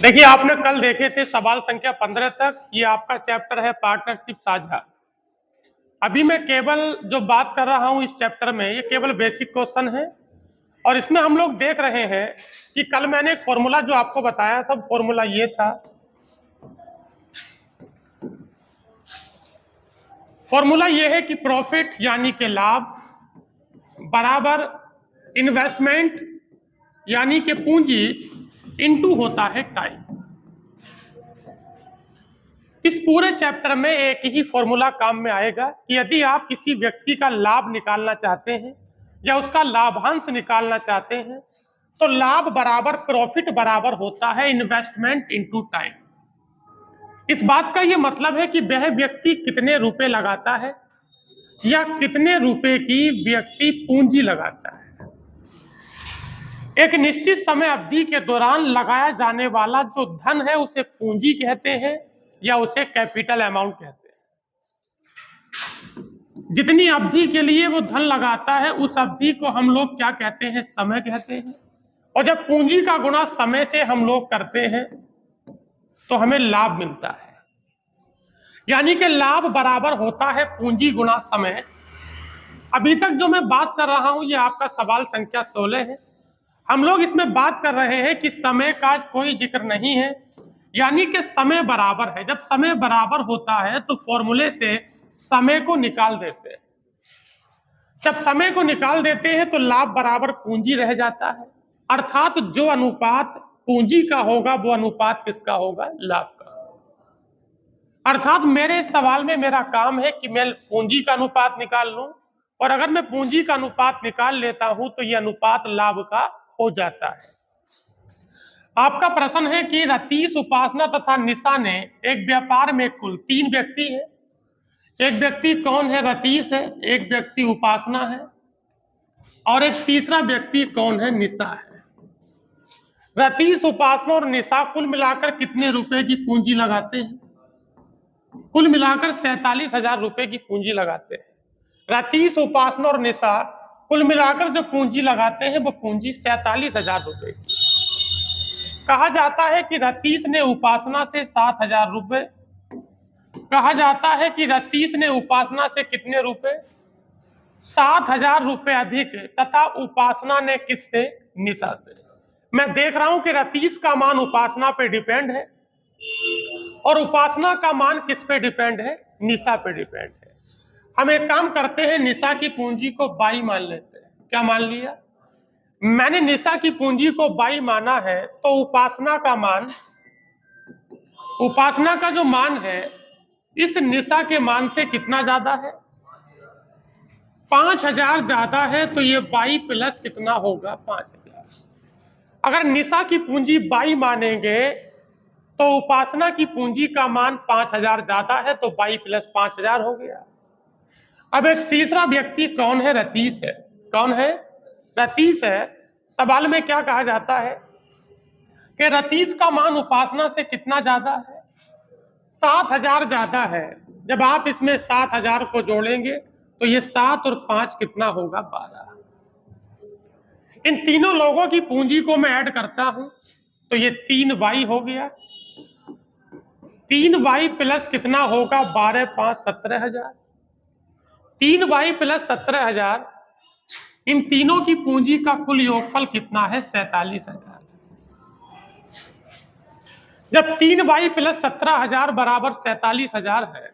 देखिए, आपने कल देखे थे सवाल संख्या 15 तक। ये आपका चैप्टर है पार्टनरशिप साझा। अभी मैं केवल जो बात कर रहा हूं इस चैप्टर में, ये केवल बेसिक क्वेश्चन है। और इसमें हम लोग देख रहे हैं कि कल मैंने एक फॉर्मूला जो आपको बताया था, फॉर्मूला ये था। फॉर्मूला ये है कि प्रॉफिट यानी कि लाभ बराबर इन्वेस्टमेंट यानी कि पूंजी इनटू होता है टाइम। इस पूरे चैप्टर में एक ही फॉर्मूला काम में आएगा कि यदि आप किसी व्यक्ति का लाभ निकालना चाहते हैं या उसका लाभांश निकालना चाहते हैं तो लाभ बराबर प्रॉफिट बराबर होता है इन्वेस्टमेंट इनटू टाइम। इस बात का यह मतलब है कि वह व्यक्ति कितने रुपए लगाता है या कितने रुपए की व्यक्ति पूंजी लगाता है। एक निश्चित समय अवधि के दौरान लगाया जाने वाला जो धन है उसे पूंजी कहते हैं या उसे कैपिटल अमाउंट कहते हैं। जितनी अवधि के लिए वो धन लगाता है उस अवधि को हम लोग क्या कहते हैं? समय कहते हैं। और जब पूंजी का गुणा समय से हम लोग करते हैं तो हमें लाभ मिलता है। यानी कि लाभ बराबर होता है पूंजी गुणा समय। अभी तक जो मैं बात कर रहा हूं ये आपका सवाल संख्या 16 है। हम लोग इसमें बात कर रहे हैं कि समय का कोई जिक्र नहीं है, यानी कि समय बराबर है। जब समय बराबर होता है तो फॉर्मूले से समय को निकाल देते हैं। जब समय को निकाल देते हैं तो लाभ बराबर पूंजी रह जाता है। अर्थात जो अनुपात पूंजी का होगा वो अनुपात किसका होगा? लाभ का। अर्थात मेरे इस सवाल में मेरा काम है कि मैं पूंजी का अनुपात निकाल लूं, और अगर मैं पूंजी का अनुपात निकाल लेता हूं तो यह अनुपात लाभ का हो जाता है। आपका प्रश्न है कि रतीश, उपासना तथा निशा ने एक व्यापार में कुल 3 व्यक्ति है। एक व्यक्ति कौन है? रतीश है, एक व्यक्ति उपासना है और एक तीसरा व्यक्ति कौन है? निशा है। रतीश, उपासना और निशा कुल मिलाकर कितने रुपए की पूंजी लगाते हैं? कुल मिलाकर 47,000 रुपए की पूंजी लगाते हैं। रतीश, उपासना और निशा कुल मिलाकर जो पूंजी लगाते हैं वो पूंजी 47,000 रुपए की। कहा जाता है कि रतीश ने उपासना से 7,000 रुपए, कहा जाता है कि रतीश ने उपासना से कितने रुपए? 7,000 रुपए अधिक, तथा उपासना ने किससे? निशा से। मैं देख रहा हूं कि रतीश का मान उपासना पे डिपेंड है और उपासना का मान किस पे डिपेंड है? निशा पे डिपेंड है। हम एक काम करते हैं, निशा की पूंजी को 22 मान लेते हैं। क्या मान लिया? मैंने निशा की पूंजी को 22 माना है तो उपासना का जो मान है इस निशा के मान से कितना ज्यादा है? 5,000 ज्यादा है। तो ये 22 प्लस कितना होगा? 5,000। अगर निशा की पूंजी 22 मानेंगे तो उपासना की पूंजी का मान 5,000 ज्यादा है, तो 22 प्लस 5,000 हो गया। अब एक तीसरा व्यक्ति कौन है? रतीश है। कौन है? रतीश है। सवाल में क्या कहा जाता है कि रतीश का मान उपासना से कितना ज्यादा है? 7,000 ज्यादा है। जब आप इसमें 7,000 को जोड़ेंगे तो ये 7 और 5 कितना होगा? 12। इन तीनों लोगों की पूंजी को मैं ऐड करता हूं तो ये 3y हो गया। 3y प्लस कितना होगा? 12, 5, 17,000। 3y प्लस 17,000, इन तीनों की पूंजी का कुल योगफल कितना है? 47,000। जब 3y प्लस 17,000 बराबर 47,000 है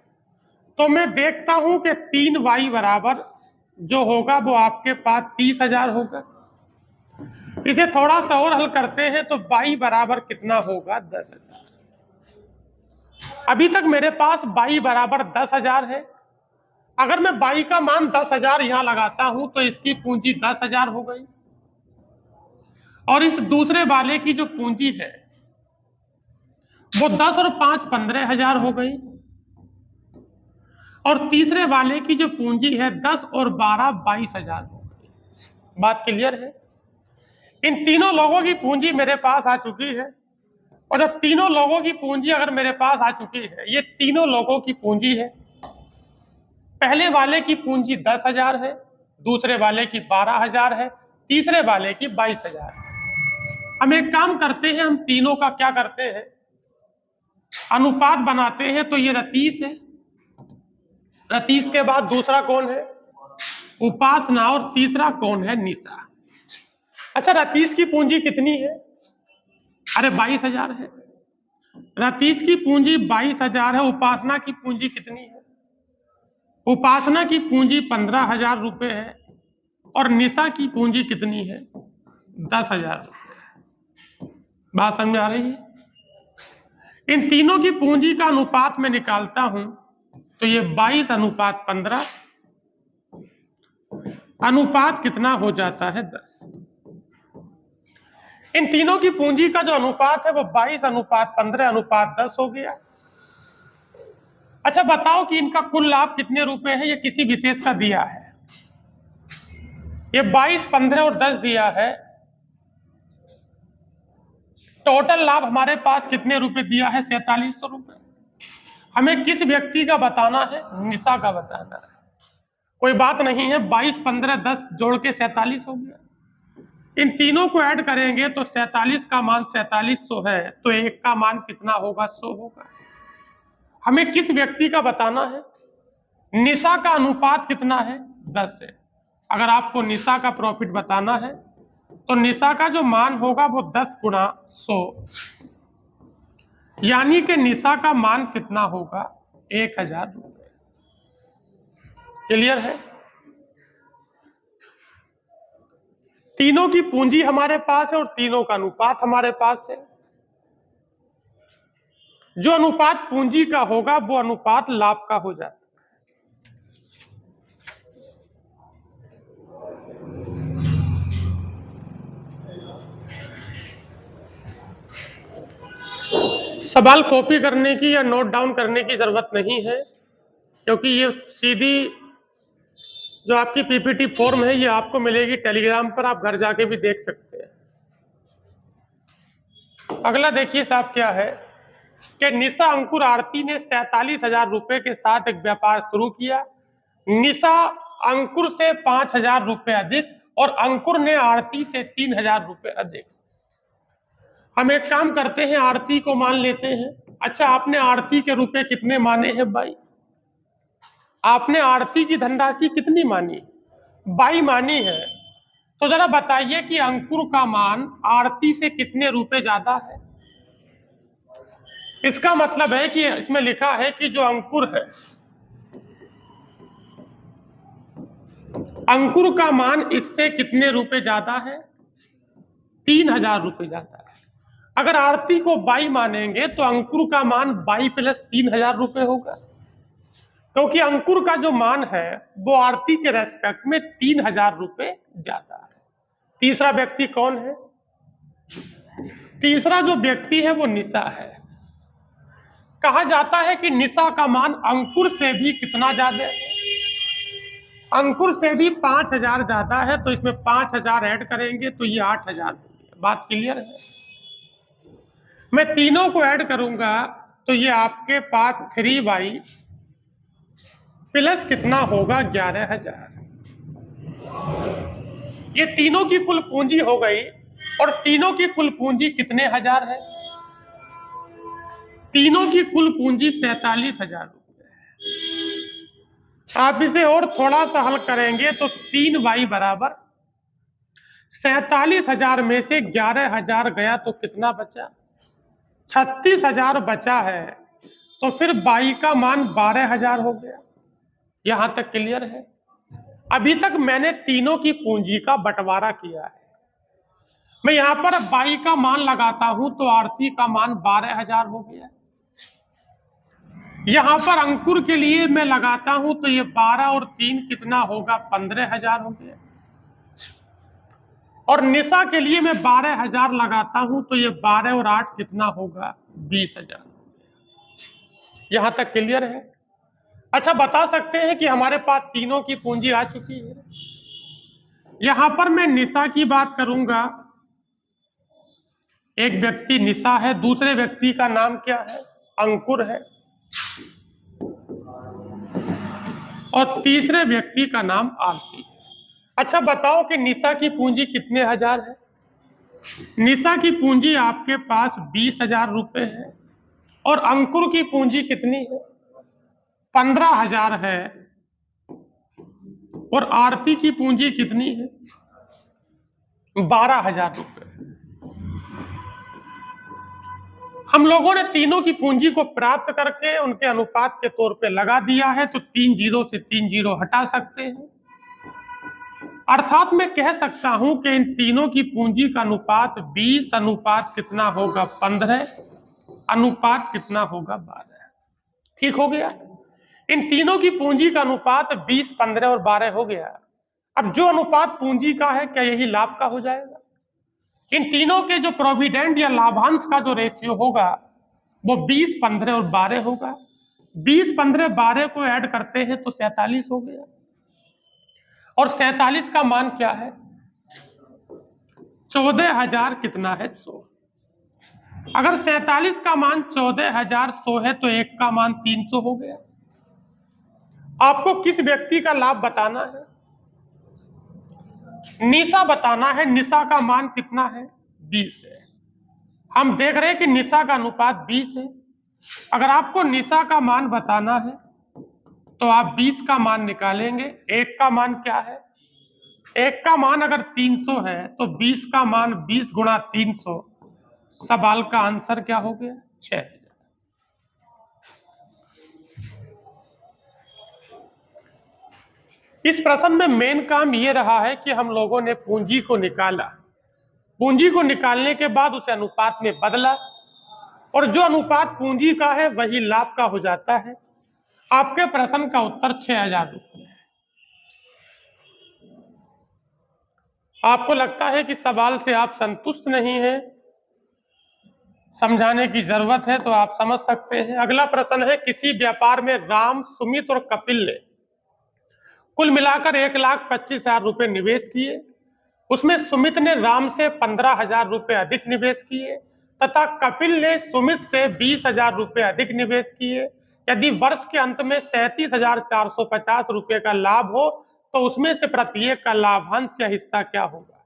तो मैं देखता हूं कि 3y बराबर जो होगा वो आपके पास 30,000 होगा। इसे थोड़ा सा और हल करते हैं तो y बराबर कितना होगा? 10,000। अभी तक मेरे पास y बराबर 10,000 है। अगर मैं y का मान 10,000 यहां लगाता हूं तो इसकी पूंजी 10,000 हो गई, और इस दूसरे वाले की जो पूंजी है वो 10 और 5 15,000 हो गई, और तीसरे वाले की जो पूंजी है 10 और 12 22,000 हो गई। बात क्लियर है? इन तीनों लोगों की पूंजी मेरे पास आ चुकी है, और जब तीनों लोगों की पूंजी अगर मेरे पास आ चुकी है, ये तीनों लोगों की पूंजी है, पहले वाले की पूंजी 10,000 है, दूसरे वाले की 12,000 है, तीसरे वाले की 22,000 है। हम एक काम करते हैं, हम तीनों का क्या करते हैं, अनुपात बनाते हैं। तो ये रतीश है, रतीश के बाद दूसरा कौन है, उपासना, और तीसरा कौन है, निशा। अच्छा, रतीश की पूंजी कितनी है, अरे 22,000 है। रतीश की पूंजी 22,000 है। उपासना की पूंजी कितनी है, उपासना की पूंजी 15,000 रुपए है, और निशा की पूंजी कितनी है, 10,000 रुपए। बात समझ आ रही है। इन तीनों की पूंजी का अनुपात में निकालता हूं तो ये 22:15 अनुपात कितना हो जाता है, 10। इन तीनों की पूंजी का जो अनुपात है वो 22:15:10 हो गया। अच्छा बताओ कि इनका कुल लाभ कितने रुपए है, ये किसी विशेष का दिया है। ये 22, 15 और 10 दिया है। टोटल लाभ हमारे पास कितने रुपए दिया है, 4700 रुपए। हमें किस व्यक्ति का बताना है, निशा का बताना है। कोई बात नहीं है, 22, 15, 10 जोड़ के 47 हो गया। इन तीनों को ऐड करेंगे तो 47 का मान 4700 है, तो एक का मान कितना होगा, 100 होगा। हमें किस व्यक्ति का बताना है, निशा का अनुपात कितना है, 10 है। अगर आपको निशा का प्रॉफिट बताना है तो निशा का जो मान होगा वो 10 गुणा 100, यानी कि निशा का मान कितना होगा, 1,000 रुपए। क्लियर है। तीनों की पूंजी हमारे पास है और तीनों का अनुपात हमारे पास है। जो अनुपात पूंजी का होगा वो अनुपात लाभ का हो जाता है। सवाल कॉपी करने की या नोट डाउन करने की जरूरत नहीं है, क्योंकि ये सीधी जो आपकी पीपीटी फॉर्म है ये आपको मिलेगी टेलीग्राम पर, आप घर जाके भी देख सकते हैं। अगला देखिए साहब क्या है कि निशा, अंकुर, आरती ने 47,000 रुपए के साथ एक व्यापार शुरू किया। निशा अंकुर से 5,000 रुपए अधिक और अंकुर ने आरती से 3,000 रुपए अधिक। हम एक काम करते हैं, आरती को मान लेते हैं। अच्छा, आपने आरती के रुपए कितने माने हैं भाई, आपने आरती की धनराशि कितनी मानी, 22 मानी है। तो जरा बताइए कि अंकुर का मान आरती से कितने रुपए ज्यादा है। इसका मतलब है कि इसमें लिखा है कि जो अंकुर है, अंकुर का मान इससे कितने रुपए ज्यादा है, 3,000 रुपए ज्यादा है। अगर आरती को 22 मानेंगे तो अंकुर का मान 22 प्लस 3,000 रुपए होगा, क्योंकि अंकुर का जो मान है वो आरती के रेस्पेक्ट में 3,000 रुपए ज्यादा है। तीसरा व्यक्ति कौन है, तीसरा जो व्यक्ति है वो निशा है। कहा जाता है कि निशा का मान अंकुर से भी कितना ज्यादा है, अंकुर से भी 5,000 ज्यादा है। तो इसमें 5,000 ऐड करेंगे तो ये 8,000। बात क्लियर है। मैं तीनों को ऐड करूंगा तो ये आपके पास 3y प्लस कितना होगा, 11,000। ये तीनों की कुल पूंजी हो गई, और तीनों की कुल पूंजी कितने हजार है, तीनों की कुल पूंजी 47,000 रुपए है। आप इसे और थोड़ा सा हल करेंगे तो 3y बराबर 47,000 में से 11,000 गया तो कितना बचा, 36,000 बचा है। तो फिर y का मान 12,000 हो गया। यहां तक क्लियर है। अभी तक मैंने तीनों की पूंजी का बंटवारा किया है। मैं यहां पर y का मान लगाता हूं तो आरती का मान 12,000 हो गया। यहां पर अंकुर के लिए मैं लगाता हूं तो ये 12 और 3 कितना होगा, 15,000 हो गया। और निशा के लिए मैं 12,000 लगाता हूं तो ये 12 और 8 कितना होगा, 20,000। यहां तक क्लियर है। अच्छा, बता सकते हैं कि हमारे पास तीनों की पूंजी आ चुकी है। यहां पर मैं निशा की बात करूंगा। एक व्यक्ति निशा है, दूसरे व्यक्ति का नाम क्या है, अंकुर है, और तीसरे व्यक्ति का नाम आरती है। अच्छा बताओ कि निशा की पूंजी कितने हजार है? निशा की पूंजी आपके पास 20,000 रुपए है और अंकुर की पूंजी कितनी है? 15,000 है और आरती की पूंजी कितनी है? 12,000 रुपए। हम लोगों ने तीनों की पूंजी को प्राप्त करके उनके अनुपात के तौर पे लगा दिया है, तो 3 जीरो से 3 जीरो हटा सकते हैं। अर्थात मैं कह सकता हूं कि इन तीनों की पूंजी का अनुपात 20 अनुपात कितना होगा 15 अनुपात कितना होगा 12। ठीक हो गया। इन तीनों की पूंजी का अनुपात 20, 15 और 12 हो गया। अब जो अनुपात पूंजी का है, क्या यही लाभ का हो जाएगा? इन तीनों के जो प्रोविडेंट या लाभांश का जो रेशियो होगा वो 20, 15 और 12 होगा। 20, 15, 12 को ऐड करते हैं तो 47 हो गया। और 47 का मान क्या है? 14,000 कितना है 100। अगर 47 का मान 14,100 है तो एक का मान 300 हो गया। आपको किस व्यक्ति का लाभ बताना है? निशा बताना है। निशा का मान कितना है? 20 है। हम देख रहे हैं कि निशा का अनुपात 20 है। अगर आपको निशा का मान बताना है तो आप 20 का मान निकालेंगे। एक का मान क्या है? एक का मान अगर 300 है तो 20 का मान 20 गुणा 300। सवाल का आंसर क्या हो गया? 6,000। इस प्रश्न में मेन काम ये रहा है कि हम लोगों ने पूंजी को निकाला। पूंजी को निकालने के बाद उसे अनुपात में बदला और जो अनुपात पूंजी का है वही लाभ का हो जाता है। आपके प्रश्न का उत्तर 6,000 रुपये है। आपको लगता है कि सवाल से आप संतुष्ट नहीं हैं, समझाने की जरूरत है, तो आप समझ सकते हैं। अगला प्रश्न है, किसी व्यापार में राम, सुमित और कपिल ने कुल मिलाकर 1,25,000 रुपए निवेश किए। उसमें सुमित ने राम से 15,000 रुपए अधिक निवेश किए तथा कपिल ने सुमित से 20,000 रुपए अधिक निवेश किए। यदि वर्ष के अंत में 37,450 रुपए का लाभ हो तो उसमें से प्रत्येक का लाभांश या हिस्सा क्या होगा?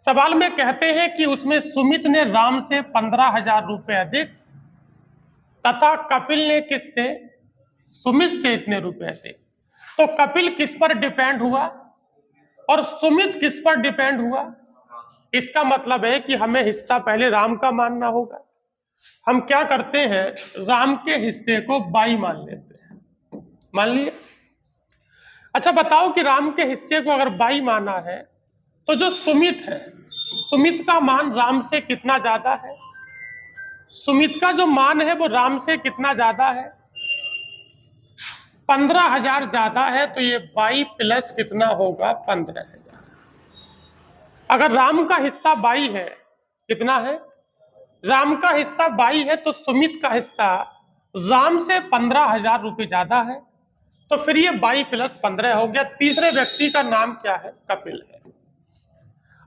सवाल में कहते हैं कि उसमें सुमित ने राम से 15,000 रुपए अधिक तथा कपिल ने किससे? सुमित से इतने रुपए अधिक। तो कपिल किस पर डिपेंड हुआ और सुमित किस पर डिपेंड हुआ? इसका मतलब है कि हमें हिस्सा पहले राम का मानना होगा। हम क्या करते हैं, राम के हिस्से को 22 मान लेते हैं। मान लिया। अच्छा बताओ कि राम के हिस्से को अगर 22 माना है तो जो सुमित है, सुमित का मान राम से कितना ज्यादा है? सुमित का जो मान है वो राम से कितना ज्यादा है? 15,000 ज्यादा है। तो ये 22 प्लस कितना होगा? 15,000। अगर राम का हिस्सा 22 है, कितना है? राम का हिस्सा 22 है तो सुमित का हिस्सा राम से 15,000 रुपये ज्यादा है। तो फिर ये 22 प्लस 15 हो गया। तीसरे व्यक्ति का नाम क्या है? कपिल है।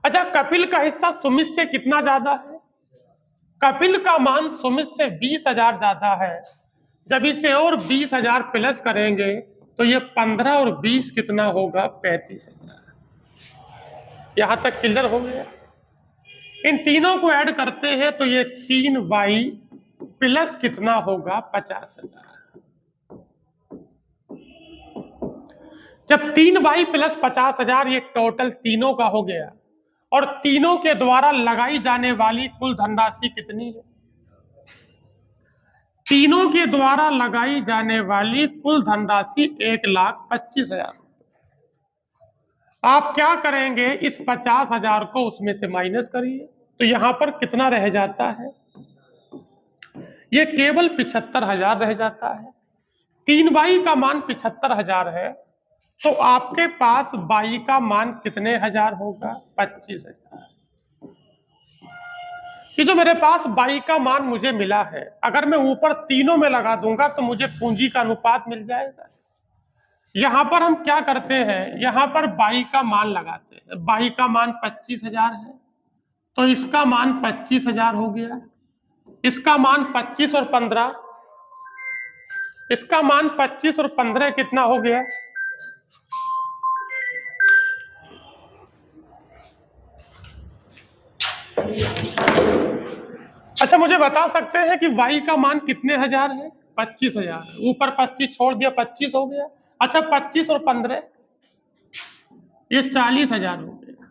अच्छा कपिल का हिस्सा सुमित से कितना ज्यादा है? कपिल का मान सुमित से 20,000 ज्यादा है। जब इसे और 20,000 प्लस करेंगे तो ये 15 और 20 कितना होगा? 35,000। यहां तक क्लियर हो गया। इन तीनों को ऐड करते हैं तो ये 3y प्लस कितना होगा? 50,000। जब 3y प्लस 50,000 ये टोटल तीनों का हो गया और तीनों के द्वारा लगाई जाने वाली कुल धनराशि कितनी है? तीनों के द्वारा लगाई जाने वाली कुल धनराशि 1,25,000। आप क्या करेंगे, इस 50,000 को उसमें से माइनस करिए तो यहां पर कितना रह जाता है? ये केवल 75,000 रह जाता है। 3y का मान 75,000 है तो आपके पास y का मान कितने हजार होगा? 25,000। कि जो मेरे पास y का मान मुझे मिला है, अगर मैं ऊपर तीनों में लगा दूंगा तो मुझे पूंजी का अनुपात मिल जाएगा। यहां पर हम क्या करते हैं, यहां पर y का मान लगाते हैं। y का मान 25,000 है तो इसका मान 25,000 हो गया। इसका मान 25 और 15 इसका मान 25 और 15 कितना हो गया? अच्छा, मुझे बता सकते हैं कि y का मान कितने हजार है? 25,000। ऊपर 25 छोड़ दिया, 25 हो गया। अच्छा, 25 और 15 ये 40,000 हो गया।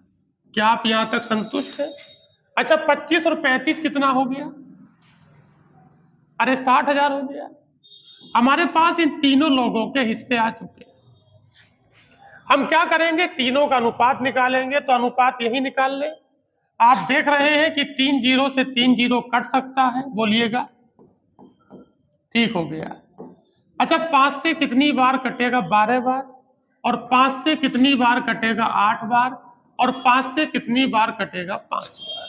क्या आप यहां तक संतुष्ट है? अच्छा, 25 और 35 कितना हो गया? अरे 60,000 हो गया। हमारे पास इन तीनों लोगों के हिस्से आ चुके हैं। हम क्या करेंगे? तीनों का अनुपात निकालेंगे। तो अनुपात यही निकाल लें। आप देख रहे हैं कि 3 जीरो से 3 जीरो कट सकता है, बोलिएगा। ठीक हो गया। अच्छा, 5 से कितनी बार कटेगा? 12 बार। और 5 से कितनी बार कटेगा? 8 बार। और 5 से कितनी बार कटेगा? 5 बार।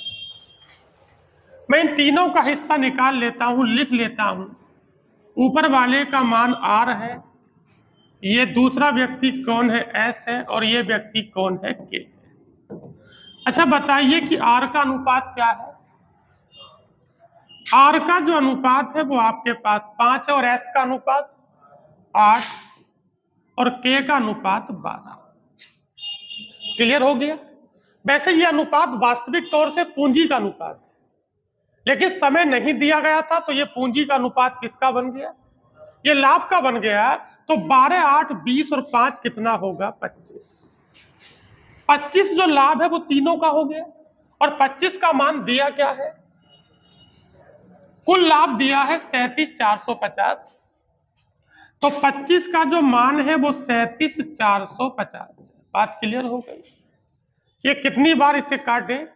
मैं इन तीनों का हिस्सा निकाल लेता हूं, लिख लेता हूं। ऊपर वाले का मान R है, ये दूसरा व्यक्ति कौन है? S है, और ये व्यक्ति कौन है? K। अच्छा, बताइए कि R का अनुपात क्या है? R का जो अनुपात है वो आपके पास 5 है, और S का अनुपात 8, और K का अनुपात 12। क्लियर हो गया? वैसे ये अनुपात वास्तविक तौर से पूंजी का अनुपात है, लेकिन समय नहीं दिया गया था, तो ये पूंजी का अनुपात किसका बन गया? ये लाभ का बन गया। तो 12, 8, 20 और 5 कितना होगा? 25। 25 जो लाभ है वो तीनों का हो गया। और 25 का मान दिया क्या है? कुल लाभ दिया है 37,450। तो 25 का जो मान है वो 37,450 है। बात क्लियर हो गई? ये कितनी बार इसे काटे?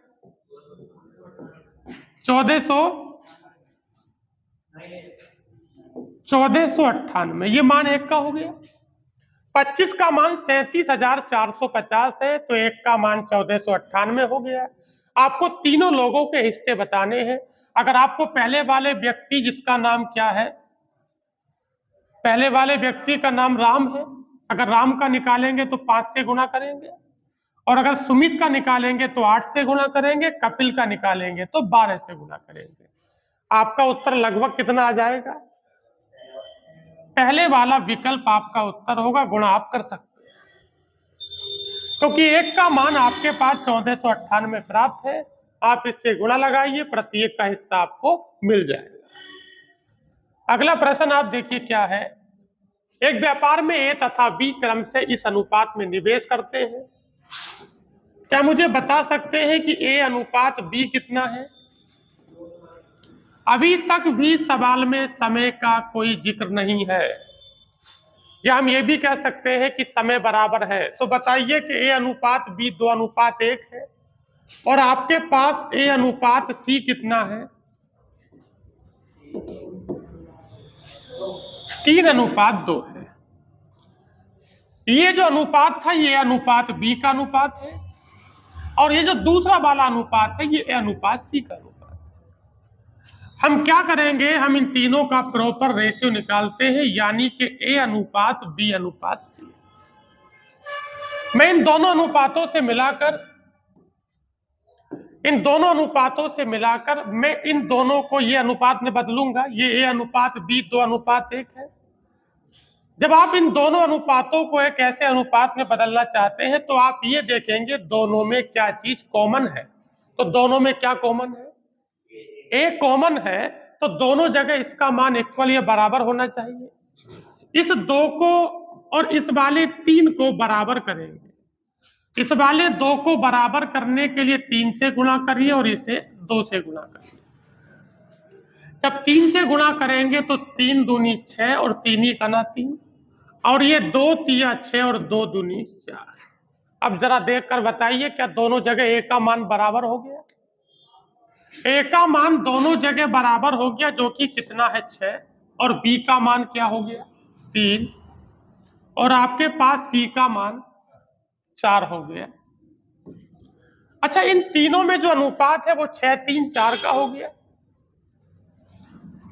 1498। ये मान एक का हो गया। 25 का मान 37,450 है, तो एक का मान 1498 हो गया। आपको तीनों लोगों के हिस्से बताने हैं। अगर आपको पहले वाले व्यक्ति, जिसका नाम क्या है? पहले वाले व्यक्ति का नाम राम है, अगर राम का निकालेंगे तो 5 से गुणा करेंगे, और अगर सुमित का निकालेंगे तो 8 से गुणा करेंगे, कपिल का निकालेंगे तो 12 से गुणा करेंगे। आपका उत्तर लगभग कितना आ जाएगा? पहले वाला विकल्प आपका उत्तर होगा। गुणा आप कर सकते हैं, क्योंकि एक का मान आपके पास 1498 प्राप्त है। आप इससे गुणा लगाइए, प्रत्येक का हिस्सा आपको मिल जाएगा। अगला प्रश्न आप देखिए क्या है। एक व्यापार में ए तथा बी क्रम से इस अनुपात में निवेश करते हैं। क्या मुझे बता सकते हैं कि ए अनुपात बी कितना है? अभी तक भी सवाल में समय का कोई जिक्र नहीं है, या हम ये भी कह सकते हैं कि समय बराबर है। तो बताइए कि ए अनुपात बी 2:1 है, और आपके पास ए अनुपात सी कितना है? 3:2 है। ये जो अनुपात था ये अनुपात बी का अनुपात है, और ये जो दूसरा वाला अनुपात है ये ए अनुपात सी का अनुपात है। हम क्या करेंगे? हम इन तीनों का प्रॉपर रेशियो निकालते हैं, यानी कि ए अनुपात बी अनुपात सी। मैं इन दोनों अनुपातों से मिलाकर मैं इन दोनों को ये अनुपात में बदलूंगा। ये ए अनुपात बी 2:1 है। जब आप इन दोनों अनुपातों को एक ऐसे अनुपात में बदलना चाहते हैं, तो आप ये देखेंगे दोनों में क्या चीज कॉमन है। तो दोनों में क्या कॉमन है? ए कॉमन है, तो दोनों जगह इसका मान इक्वल या बराबर होना चाहिए। इस 2 को और इस वाले 3 को बराबर करेंगे। इस वाले 2 को बराबर करने के लिए 3 से गुणा करिए, और इसे 2 से गुणा करिए। जब 3 से गुणा करेंगे तो 3 दूनी 6, और 3 ही कना 3, और ये 2 तिया 6, और 2 दूनी 4। अब जरा देखकर बताइए, क्या दोनों जगह ए का मान बराबर हो गया? ए का मान दोनों जगह बराबर हो गया, जो कि कितना है? 6। और बी का मान क्या हो गया? 3। और आपके पास सी का मान 4 हो गया। अच्छा, इन तीनों में जो अनुपात है वो 6, 3, 4 का हो गया।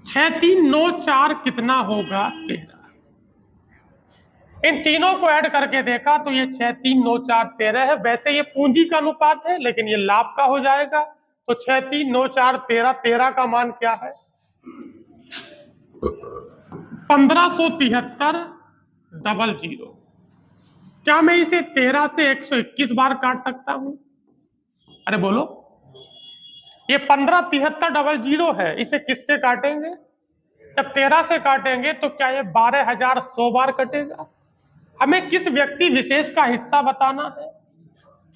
6, 3, 9, 4 कितना होगा? 13। इन तीनों को ऐड करके देखा तो ये 6, 3, 9, 4, 13 है। वैसे ये पूंजी का अनुपात है, लेकिन ये लाभ का हो जाएगा। तो 6, 3, 9, 4, 13। 13 का मान क्या है? 1573 क्या मैं इसे 13 से 121 बार काट सकता हूं? अरे बोलो, ये 1573 है, इसे किससे काटेंगे? जब 13 से काटेंगे तो क्या ये 12,100 बार कटेगा? हमें किस व्यक्ति विशेष का हिस्सा बताना है?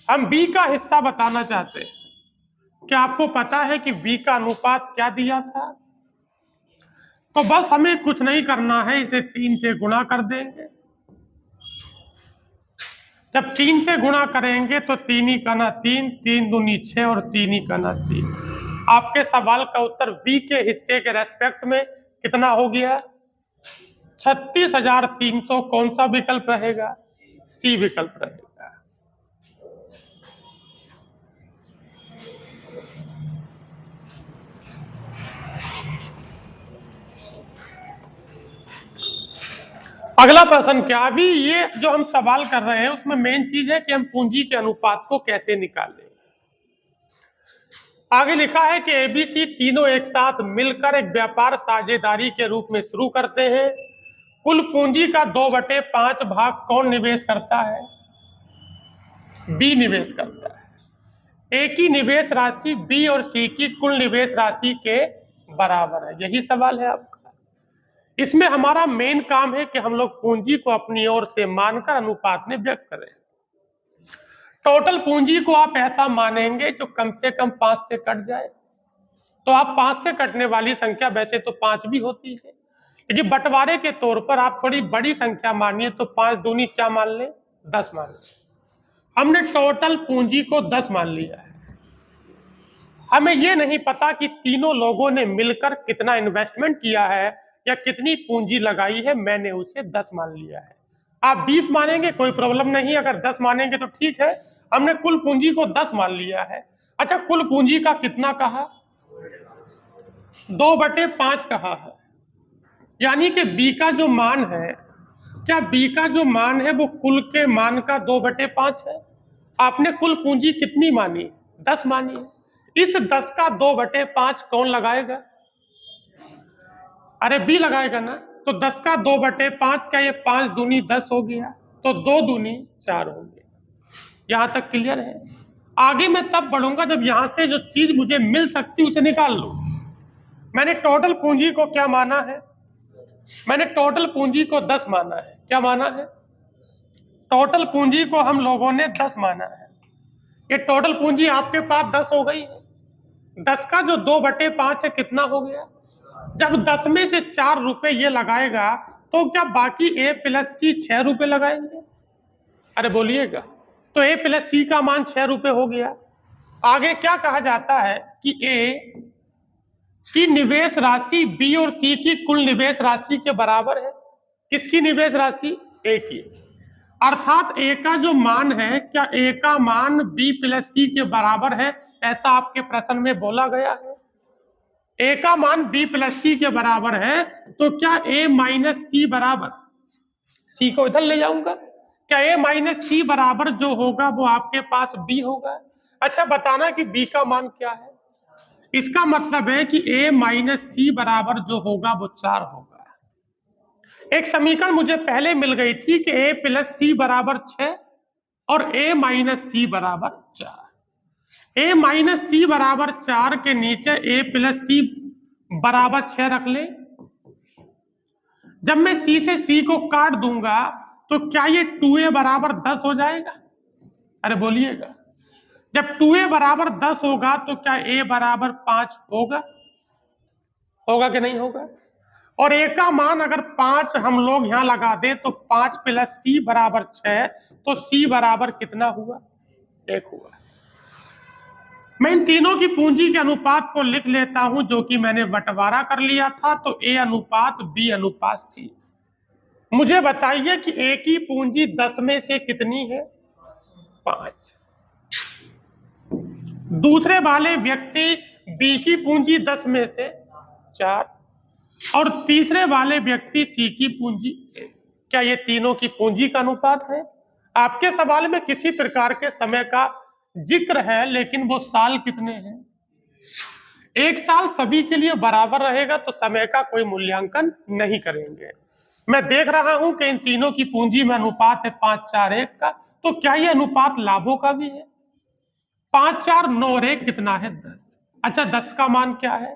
हम बी का हिस्सा बताना चाहते हैं। क्या आपको पता है कि बी का अनुपात क्या दिया था? तो बस हमें कुछ नहीं करना है, इसे 3 से गुणा कर देंगे। जब 3 से गुणा करेंगे तो 3 ही कना 3, 3 दूनी 6 और 3 ही कना 3। आपके सवाल का उत्तर बी के हिस्से के रेस्पेक्ट में कितना हो गया? 36,300। कौन सा विकल्प रहेगा? सी विकल्प रहेगा। अगला प्रश्न क्या? अभी ये जो हम सवाल कर रहे हैं उसमें मेन चीज है कि हम पूंजी के अनुपात को कैसे निकालें। आगे लिखा है कि एबीसी तीनों एक साथ मिलकर एक व्यापार साझेदारी के रूप में शुरू करते हैं। कुल पूंजी का 2/5 भाग कौन निवेश करता है? बी निवेश करता है। ए की निवेश राशि बी और सी की कुल निवेश राशि के बराबर है। यही सवाल है आपका। इसमें हमारा मेन काम है कि हम लोग पूंजी को अपनी ओर से मानकर अनुपात में व्यक्त करें। टोटल पूंजी को आप ऐसा मानेंगे जो कम से कम 5 से कट जाए। तो आप 5 से कटने वाली संख्या वैसे तो 5 भी होती है, लेकिन बंटवारे के तौर पर आप थोड़ी बड़ी संख्या मानिए तो 5 दूनी क्या मान लें? 10 मान लें। हमने टोटल पूंजी को 10 मान लिया है। हमें यह नहीं पता कि तीनों लोगों ने मिलकर कितना इन्वेस्टमेंट किया है या कितनी पूंजी लगाई है, मैंने उसे 10 मान लिया है। आप 20 मानेंगे कोई प्रॉब्लम नहीं, अगर 10 मानेंगे तो ठीक है। हमने कुल पूंजी को 10 मान लिया है। अच्छा, कुल पूंजी का कितना कहा? 2/5 कहा है। यानी कि बी का जो मान है, क्या बी का जो मान है वो कुल के मान का 2/5 है? आपने कुल पूंजी कितनी मानी? 10 मानी है। इस 10 का 2/5 कौन लगाएगा? अरे बी लगाएगा ना। तो 10 का 2/5 क्या ये 5 दूनी 10 हो गया, तो 2 दूनी 4 हो गया। यहां तक क्लियर है? आगे मैं तब बढ़ूंगा जब यहां से जो चीज मुझे मिल सकती उसे निकाल लो। मैंने टोटल पूंजी को क्या माना है? मैंने टोटल पूंजी को 10 माना है। क्या माना है? टोटल पूंजी को हम लोगों ने 10 माना है। ये टोटल पूंजी आपके पास 10 हो गई है। 10 का जो 2/5 है कितना हो गया? जब 10 में से 4 रुपए ये लगाएगा तो क्या बाकी ए प्लस सी 6 रुपए लगाएंगे? अरे बोलिएगा। तो ए प्लस सी का मान 6 रुपए हो गया। आगे क्या कहा जाता है कि ए की निवेश राशि बी और सी की कुल निवेश राशि के बराबर है। किसकी निवेश राशि? ए की। अर्थात ए का जो मान है, क्या ए का मान बी प्लस सी के बराबर है? ऐसा आपके प्रश्न में बोला गया है। ए का मान बी प्लस सी के बराबर है, तो क्या ए माइनस सी बराबर, सी को इधर ले जाऊंगा, क्या ए माइनस सी बराबर जो होगा वो आपके पास बी होगा? अच्छा, बताना कि बी का मान क्या है। इसका मतलब है कि ए माइनस सी बराबर जो होगा वो 4 होगा। एक समीकरण मुझे पहले मिल गई थी कि ए प्लस सी बराबर 6 और ए माइनस सी बराबर 4। ए माइनस सी बराबर 4 के नीचे ए प्लस सी बराबर 6 रख ले। जब मैं सी से सी को काट दूंगा तो क्या ये 2a बराबर 10 हो जाएगा? अरे बोलिएगा। जब 2a बराबर 10 होगा तो क्या a बराबर 5 होगा? होगा कि नहीं होगा? और a का मान अगर 5 हम लोग यहां लगा दें तो 5 प्लस c बराबर 6, तो c बराबर कितना हुआ? 1 हुआ। मैं इन तीनों की पूंजी के अनुपात को लिख लेता हूं, जो कि मैंने बंटवारा कर लिया था। तो a अनुपात b अनुपात c। मुझे बताइए कि a की पूंजी 10 में से कितनी है? 5। दूसरे वाले व्यक्ति बी की पूंजी 10 में से 4 और तीसरे वाले व्यक्ति सी की पूंजी 1। क्या ये तीनों की पूंजी का अनुपात है? आपके सवाल में किसी प्रकार के समय का जिक्र है, लेकिन वो साल कितने हैं? एक साल सभी के लिए बराबर रहेगा तो समय का कोई मूल्यांकन नहीं करेंगे। मैं देख रहा हूं कि इन तीनों की पूंजी में अनुपात है 5:4:1 का, तो क्या यह अनुपात लाभों का भी है? 5:4:9 कितना है? 10। अच्छा, 10 का मान क्या है?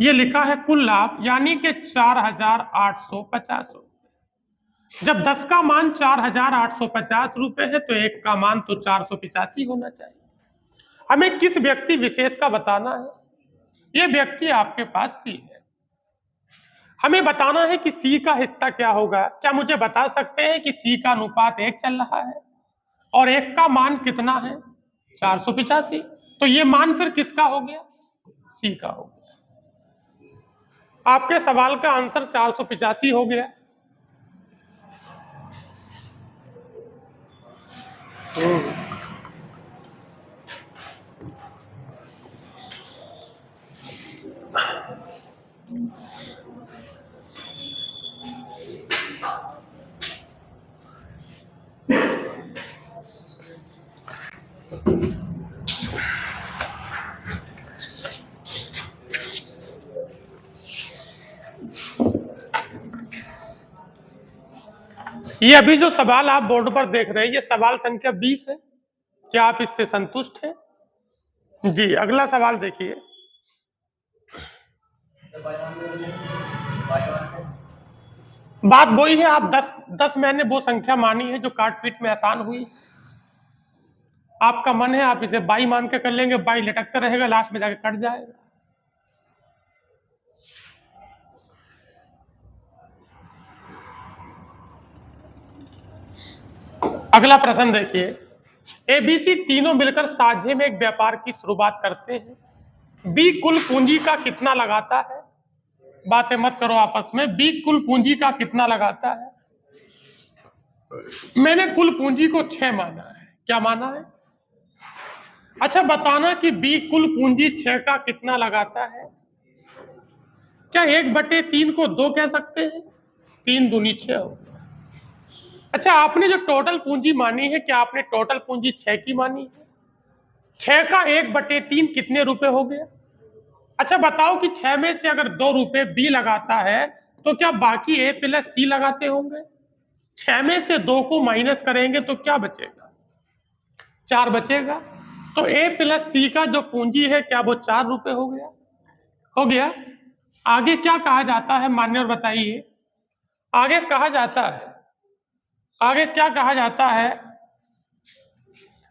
ये लिखा है कुल लाभ, यानी कि 4,850 रुपए। जब 10 का मान 4,850 रुपए है तो 1 का मान तो 485 होना चाहिए। हमें किस व्यक्ति विशेष का बताना है? ये व्यक्ति आपके पास सी है। हमें बताना है कि सी का हिस्सा क्या होगा। क्या मुझे बता सकते हैं कि सी का अनुपात 1 चल रहा है और 1 का मान कितना है? 485। तो ये मान फिर किसका हो गया? सी का हो गया। आपके सवाल का आंसर 485 हो गया। ये अभी जो सवाल आप बोर्ड पर देख रहे हैं, ये सवाल संख्या 20 है। क्या आप इससे संतुष्ट हैं? जी, अगला सवाल देखिए। बात वही है, आप 10 मैंने वो संख्या मानी है जो काट पीट में आसान हुई। आपका मन है आप इसे 22 मान के कर लेंगे, 22 लटकता रहेगा, लास्ट में जाके कट जाएगा। अगला प्रश्न देखिए। एबीसी तीनों मिलकर साझे में एक व्यापार की शुरुआत करते हैं। बी कुल पूंजी का कितना लगाता है? बातें मत करो आपस में। बी कुल पूंजी का कितना लगाता है? मैंने कुल पूंजी को 6 माना है। क्या माना है? अच्छा, बताना कि बी कुल पूंजी 6 का कितना लगाता है। क्या 1/3 को 2 कह सकते हैं? 3 दूनी 6 हो। अच्छा, आपने जो टोटल पूंजी मानी है, क्या आपने टोटल पूंजी 6 की मानी है? 6 का 1/3 कितने रुपए हो गया? अच्छा बताओ कि 6 में से अगर 2 रुपए बी लगाता है तो क्या बाकी ए प्लस सी लगाते होंगे? 6 में से 2 को माइनस करेंगे तो क्या बचेगा? 4 बचेगा। तो ए प्लस सी का जो पूंजी है क्या वो 4 रुपए हो गया? हो गया। आगे क्या कहा जाता है मान्यवर बताइए। आगे कहा जाता है, आगे क्या कहा जाता है?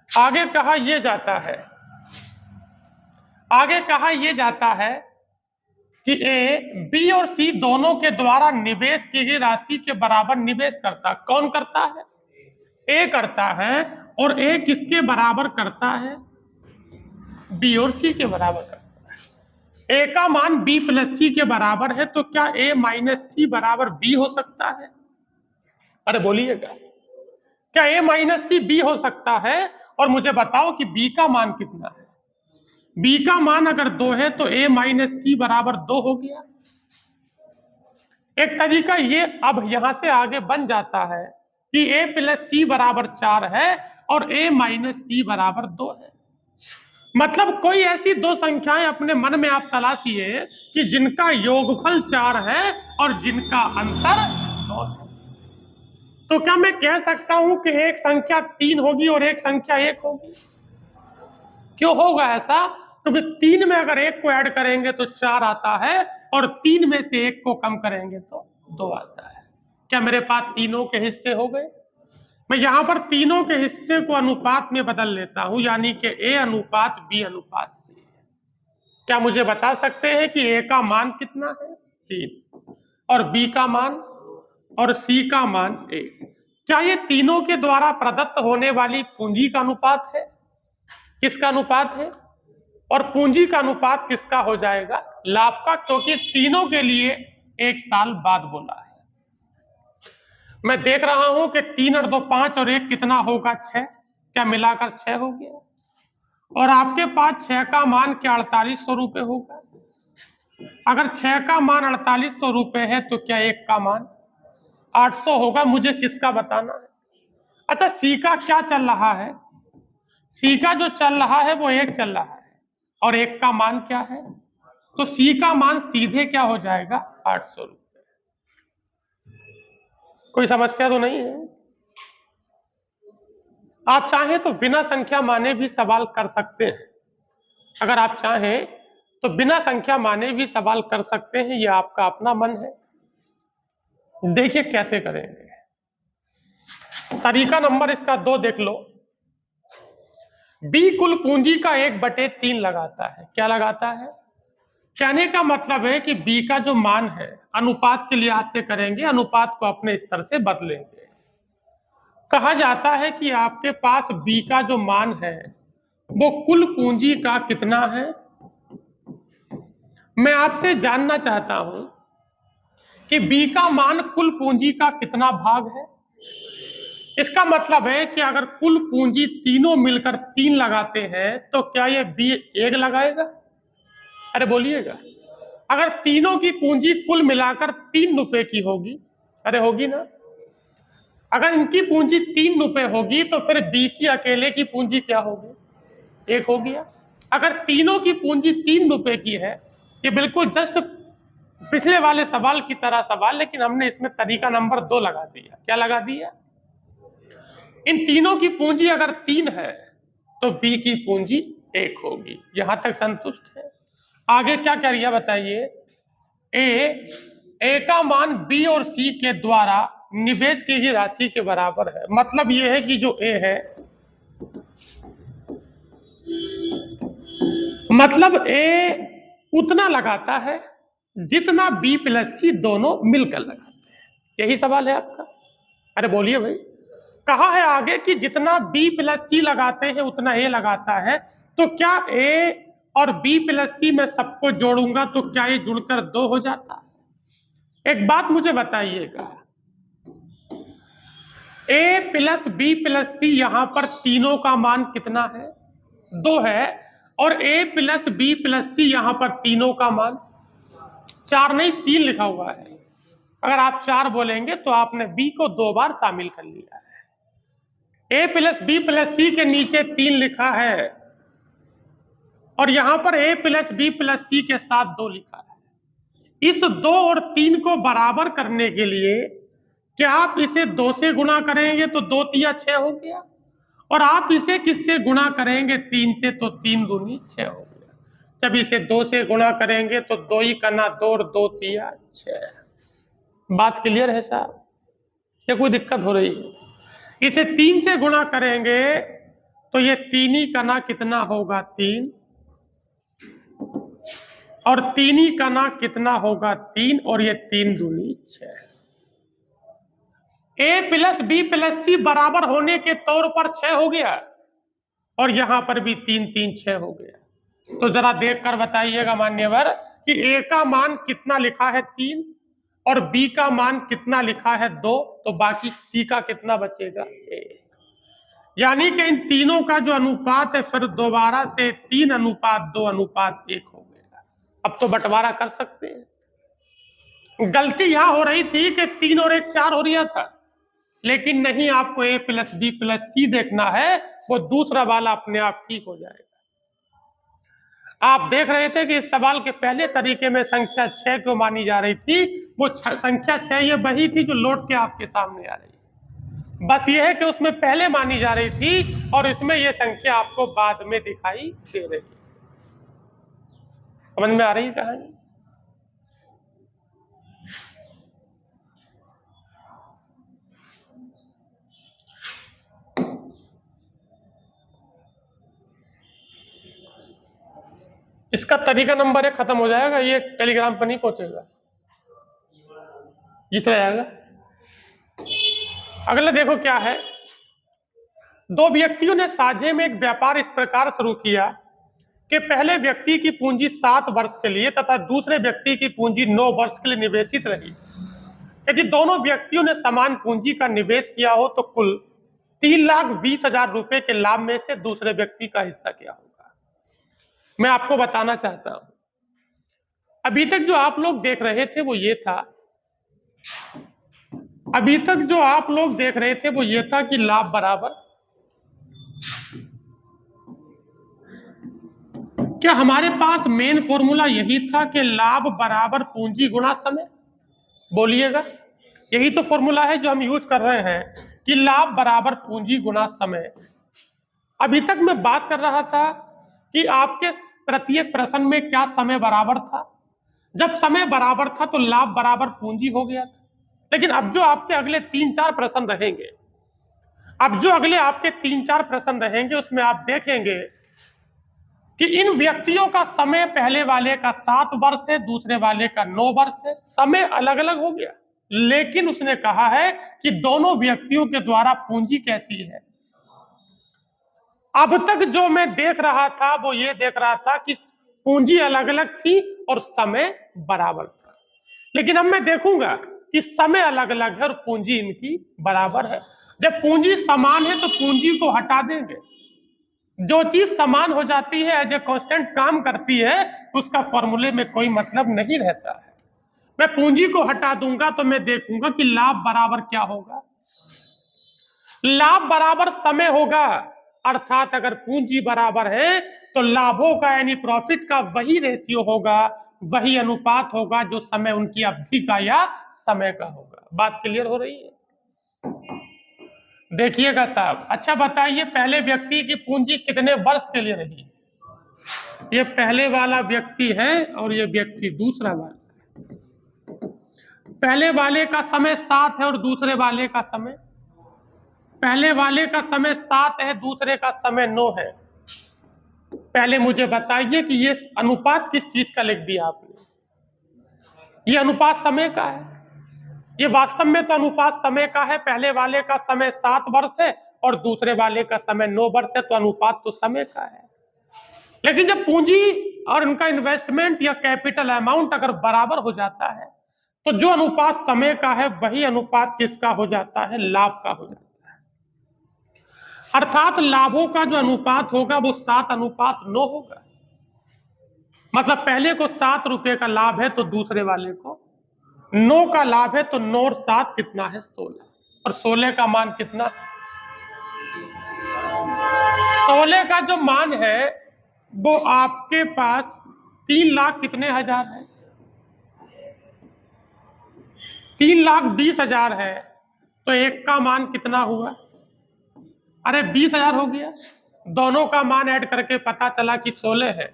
आगे कहा यह जाता है, आगे कहा यह जाता है कि ए, बी और सी दोनों के द्वारा निवेश की गई राशि के बराबर निवेश करता। कौन करता है? ए करता है। और ए किसके बराबर करता है? बी और सी के बराबर करता है। ए का मान बी प्लस सी के बराबर है, तो क्या ए माइनस सी बराबर बी हो सकता है? अरे बोलिएगा, क्या ए माइनस सी बी हो सकता है? और मुझे बताओ कि बी का मान कितना है? बी का मान अगर 2 है तो ए माइनस सी बराबर 2 हो गया। एक तरीका ये अब यहां से आगे बन जाता है कि ए प्लस सी बराबर 4 है और ए माइनस सी बराबर 2 है। मतलब कोई ऐसी 2 संख्याएं अपने मन में आप तलाशिए कि जिनका योगफल 4 है और जिनका अंतर 2 है। तो क्या मैं कह सकता हूं कि एक संख्या 3 होगी और एक संख्या 1 होगी? क्यों होगा ऐसा? क्योंकि 3 में अगर 1 को ऐड करेंगे तो 4 आता है और 3 में से 1 को कम करेंगे तो 2 आता है। क्या मेरे पास तीनों के हिस्से हो गए? मैं यहां पर तीनों के हिस्से को अनुपात में बदल लेता हूं, यानी कि ए अनुपात बी अनुपात सी। क्या मुझे बता सकते हैं कि ए का मान कितना है? 3 और बी का मान और सी का मान 1। क्या ये तीनों के द्वारा प्रदत्त होने वाली पूंजी का अनुपात है? किसका अनुपात है? और पूंजी का अनुपात किसका हो जाएगा? लाभ का, क्योंकि तीनों के लिए 1 साल बाद बोला है। मैं देख रहा हूं कि 3 और 2 5 और 1 कितना होगा? 6। क्या मिलाकर 6 हो गया? और आपके पास 6 का मान क्या 4800 रुपए होगा? अगर 6 का मान 4800 रुपए है तो क्या 1 का मान 800 होगा? मुझे किसका बताना है? अच्छा, सी का क्या चल रहा है? सी का जो चल रहा है वो 1 चल रहा है और 1 का मान क्या है, तो सी का मान सीधे क्या हो जाएगा 800 रुपये। कोई समस्या तो नहीं है। आप चाहें तो बिना संख्या माने भी सवाल कर सकते हैं। अगर आप चाहें तो बिना संख्या माने भी सवाल कर सकते हैं, यह आपका अपना मन है। देखिए कैसे करेंगे। तरीका नंबर इसका 2 देख लो। बी कुल पूंजी का 1/3 लगाता है। क्या लगाता है? कहने का मतलब है कि बी का जो मान है अनुपात के लिहाज से करेंगे, अनुपात को अपने स्तर से बदलेंगे। कहा जाता है कि आपके पास बी का जो मान है वो कुल पूंजी का कितना है। मैं आपसे जानना चाहता हूं कि बी का मान कुल पूंजी का कितना भाग है। इसका मतलब है कि अगर कुल पूंजी तीनों मिलकर 3 लगाते हैं तो क्या ये बी 1 लगाएगा? अरे बोलिएगा। अगर तीनों की पूंजी कुल मिलाकर 3 रुपए की होगी, अरे होगी ना। अगर इनकी पूंजी 3 रुपए होगी तो फिर बी की अकेले की पूंजी क्या होगी? 1 हो गया। अगर तीनों की पूंजी 3 रुपए की है, ये बिल्कुल जस्ट पिछले वाले सवाल की तरह सवाल, लेकिन हमने इसमें तरीका नंबर 2 लगा दिया। क्या लगा दिया? इन तीनों की पूंजी अगर 3 है तो बी की पूंजी 1 होगी। यहां तक संतुष्ट है? आगे क्या करिए बताइए। ए का मान बी और सी के द्वारा निवेश की ही राशि के बराबर है। मतलब यह है कि जो ए है, मतलब ए उतना लगाता है जितना बी प्लस सी दोनों मिलकर लगाते हैं। यही सवाल है आपका। अरे बोलिए भाई। कहा है आगे कि जितना बी प्लस सी लगाते हैं उतना ए लगाता है, तो क्या ए और बी प्लस सी में सबको जोड़ूंगा तो क्या ये जुड़कर 2 हो जाता है? एक बात मुझे बताइएगा, ए प्लस बी प्लस सी यहां पर तीनों का मान कितना है? 2 है। और ए प्लस बी प्लस सी यहां पर तीनों का मान 4 नहीं 3 लिखा हुआ है। अगर आप 4 बोलेंगे तो आपने बी को 2 बार शामिल कर लिया है। ए प्लस बी प्लस सी के नीचे 3 लिखा है और यहां पर ए प्लस बी प्लस सी के साथ 2 लिखा है। इस 2 और 3 को बराबर करने के लिए क्या आप इसे 2 से गुणा करेंगे तो 2 तिया 6 हो गया, और आप इसे किससे गुणा करेंगे? 3 से, तो 3 दूनी 6 हो गया। जब इसे 2 से गुणा करेंगे तो 2 ही करना 2 और 2 तिया 6। बात क्लियर है साहब? क्या कोई दिक्कत हो रही है? इसे 3 से गुणा करेंगे तो ये 3 ही करना कितना होगा? 3, और 3 ही करना कितना होगा? 3, और ये 3 दूनी 6। ए प्लस बी प्लस सी बराबर होने के तौर पर 6 हो गया, और यहां पर भी 3 3 6 हो गया। तो जरा देखकर बताइएगा मान्यवर कि ए का मान कितना लिखा है? 3, और बी का मान कितना लिखा है? 2, तो बाकी सी का कितना बचेगा? 1। यानी कि इन तीनों का जो अनुपात है फिर दोबारा से 3:2:1 हो गया। अब तो बंटवारा कर सकते हैं। गलती यहां हो रही थी कि 3 और 1 4 हो रहा था, लेकिन नहीं, आपको ए प्लस बी प्लस सी देखना है, वो दूसरा वाला अपने आप ठीक हो जाएगा। आप देख रहे थे कि इस सवाल के पहले तरीके में संख्या 6 क्यों मानी जा रही थी? वो संख्या 6 ये वही थी जो लौट के आपके सामने आ रही है। बस ये है कि उसमें पहले मानी जा रही थी और इसमें ये संख्या आपको बाद में दिखाई दे रही है। समझ में आ रही है कहानी? इसका तरीका नंबर 1 खत्म हो जाएगा, ये टेलीग्राम पर नहीं पहुंचेगा, ये चला जाएगा। अगला देखो क्या है। 2 व्यक्तियों ने साझे में एक व्यापार इस प्रकार शुरू किया कि पहले व्यक्ति की पूंजी 7 वर्ष के लिए तथा दूसरे व्यक्ति की पूंजी 9 वर्ष के लिए निवेशित रही। यदि दोनों व्यक्तियों ने समान पूंजी का निवेश किया हो तो कुल 3,20,000 रुपए के लाभ में से दूसरे व्यक्ति का हिस्सा क्या होगा? मैं आपको बताना चाहता हूं, अभी तक जो आप लोग देख रहे थे वो ये था, अभी तक जो आप लोग देख रहे थे वो ये था कि लाभ बराबर क्या हमारे पास मेन फॉर्मूला यही था कि लाभ बराबर पूंजी गुणा समय? बोलिएगा, यही तो फॉर्मूला है जो हम यूज कर रहे हैं कि लाभ बराबर पूंजी गुणा समय। अभी तक मैं बात कर रहा था कि आपके प्रत्येक प्रश्न में क्या समय बराबर था। जब समय बराबर था तो लाभ बराबर पूंजी हो गया था। लेकिन अब जो आपके अगले 3-4 प्रश्न रहेंगे, उसमें आप देखेंगे कि इन व्यक्तियों का समय पहले वाले का 7 वर्ष है, दूसरे वाले का 9 वर्ष है। समय अलग अलग हो गया, लेकिन उसने कहा है कि दोनों व्यक्तियों के द्वारा पूंजी कैसी है। अब तक जो मैं देख रहा था वो ये देख रहा था कि पूंजी अलग अलग थी और समय बराबर था, लेकिन अब मैं देखूंगा कि समय अलग अलग है और पूंजी इनकी बराबर है। जब पूंजी समान है तो पूंजी को हटा देंगे। जो चीज समान हो जाती है, एज ए कांस्टेंट काम करती है, उसका फॉर्मूले में कोई मतलब नहीं रहता है। मैं पूंजी को हटा दूंगा तो मैं देखूंगा कि लाभ बराबर क्या होगा। लाभ बराबर समय होगा, अर्थात अगर पूंजी बराबर है तो लाभों का यानी प्रॉफिट का वही रेशियो होगा, वही अनुपात होगा जो समय उनकी अवधि का या समय का होगा। बात क्लियर हो रही है? देखिएगा साहब, अच्छा बताइए, पहले व्यक्ति की पूंजी कितने वर्ष के लिए रही? ये पहले वाला व्यक्ति है और ये व्यक्ति दूसरा वाला। पहले वाले का समय 7 है और दूसरे वाले का समय, पहले वाले का समय 7 है, दूसरे का समय 9 है। पहले मुझे बताइए कि ये अनुपात किस चीज का लिख दिया आपने? ये अनुपात समय का है। ये वास्तव में तो अनुपात समय का है। पहले वाले का समय 7 वर्ष है और दूसरे वाले का समय 9 वर्ष है, तो अनुपात तो समय का है। लेकिन जब पूंजी और उनका इन्वेस्टमेंट या कैपिटल अमाउंट अगर बराबर हो जाता है तो जो अनुपात समय का है वही अनुपात किसका हो जाता है? लाभ का हो जाता है। अर्थात लाभों का जो अनुपात होगा वो 7:9 होगा। मतलब पहले को 7 रुपए का लाभ है तो दूसरे वाले को 9 का लाभ है, तो 9 और 7 कितना है? 16। और 16 का मान कितना? 16 का जो मान है वो आपके पास 3 लाख कितने हजार है? 3,20,000 है, तो एक का मान कितना हुआ? अरे 20,000 हो गया। दोनों का मान ऐड करके पता चला कि 16 है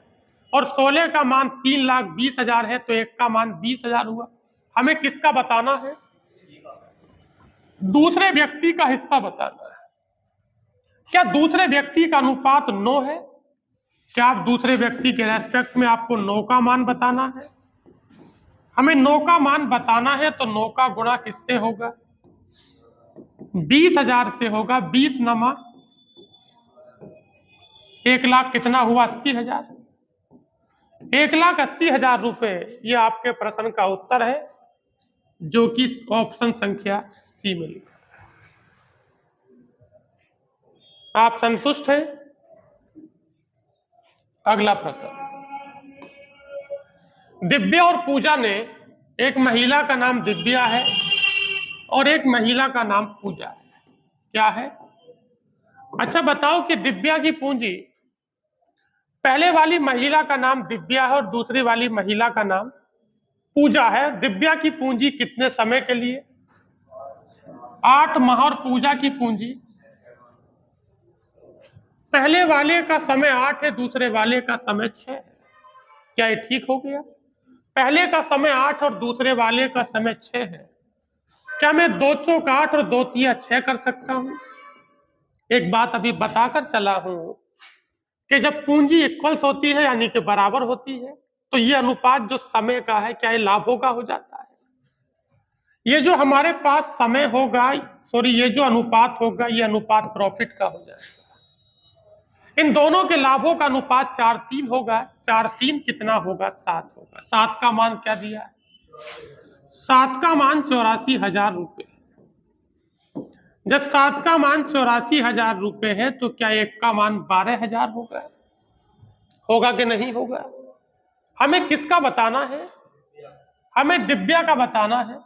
और 16 का मान 3,20,000 है, तो एक का मान 20,000 हुआ। हमें किसका बताना है? दूसरे व्यक्ति का हिस्सा बताना है। क्या दूसरे व्यक्ति का अनुपात 9 है? क्या आप दूसरे व्यक्ति के रेस्पेक्ट में आपको 9 का मान बताना है? हमें 9 का मान बताना है तो 9 का गुणा किससे होगा? 20,000 से होगा। 20 नमा 1 लाख कितना हुआ? 80,000। 1,80,000 रुपए ये आपके प्रश्न का उत्तर है, जो कि ऑप्शन संख्या सी में लिखा है। आप संतुष्ट हैं? अगला प्रश्न, दिव्या और पूजा ने, एक महिला का नाम दिव्या है और एक महिला का नाम पूजा है। क्या है? अच्छा बताओ कि दिव्या की पूंजी, पहले वाली महिला का नाम दिव्या है और दूसरी वाली महिला का नाम पूजा है। दिव्या की पूंजी कितने समय के लिए? 8 माह। और पूजा की पूंजी, पहले वाले का समय 8 है, दूसरे वाले का समय 6 है। क्या ये ठीक हो गया? पहले का समय 8 और दूसरे वाले का समय 6 है। क्या मैं 2 चौक 8 और 2 तिया 6 कर सकता हूं? एक बात अभी बताकर चला हूं कि जब पूंजी इक्वल्स होती है यानी कि बराबर होती है, तो ये अनुपात जो समय का है, क्या ये लाभों का हो जाता है? ये जो हमारे पास समय होगा, ये जो अनुपात होगा, ये अनुपात प्रॉफिट का हो जाएगा। इन दोनों के लाभों का अनुपात 4:3 होगा। 4:3 कितना होगा? 7 होगा। 7 का मान क्या दिया है? 7 का मान 84,000 रुपए। जब 7 का मान 84,000 रुपए है तो क्या एक का मान 12,000 होगा? होगा कि नहीं होगा? हमें किसका बताना है? हमें दिव्या का बताना है।